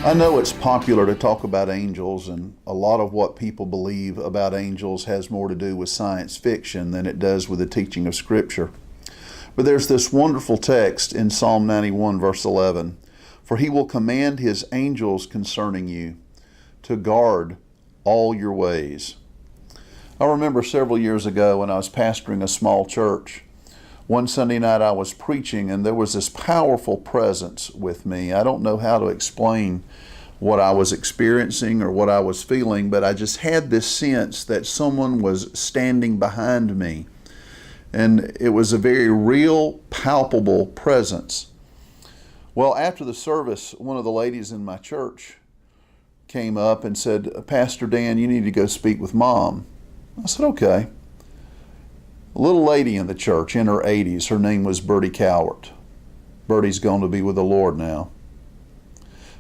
I know it's popular to talk about angels, and a lot of what people believe about angels has more to do with science fiction than it does with the teaching of Scripture. But there's this wonderful text in Psalm 91, verse 11. For he will command his angels concerning you to guard all your ways. I remember several years ago when I was pastoring a small church. One Sunday night I was preaching and there was this powerful presence with me. I don't know how to explain what I was experiencing or what I was feeling, but I just had this sense that someone was standing behind me. And it was a very real, palpable presence. Well, after the service, one of the ladies in my church came up and said, Pastor Dan, you need to go speak with Mom. I said, okay. A little lady in the church, in her 80s, her name was Bertie Cowart. Bertie's gone to be with the Lord now.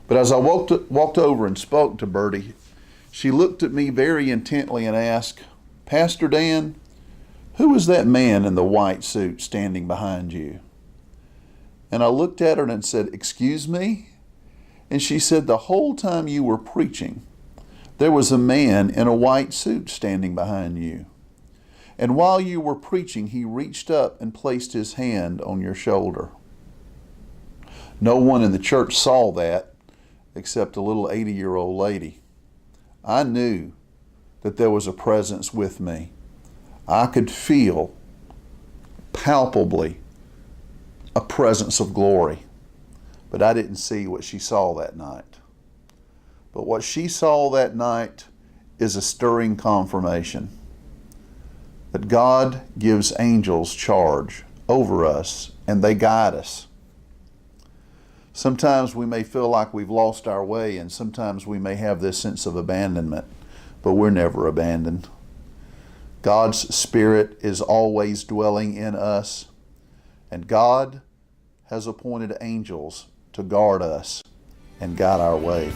But as I walked over and spoke to Bertie, she looked at me very intently and asked, Pastor Dan, who is that man in the white suit standing behind you? And I looked at her and said, excuse me? And she said, the whole time you were preaching, there was a man in a white suit standing behind you. And while you were preaching, he reached up and placed his hand on your shoulder. No one in the church saw that except a little 80-year-old lady. I knew that there was a presence with me. I could feel palpably a presence of glory, but I didn't see what she saw that night. But what she saw that night is a stirring confirmation that God gives angels charge over us and they guide us. Sometimes we may feel like we've lost our way, and sometimes we may have this sense of abandonment, but we're never abandoned. God's Spirit is always dwelling in us, and God has appointed angels to guard us and guide our way.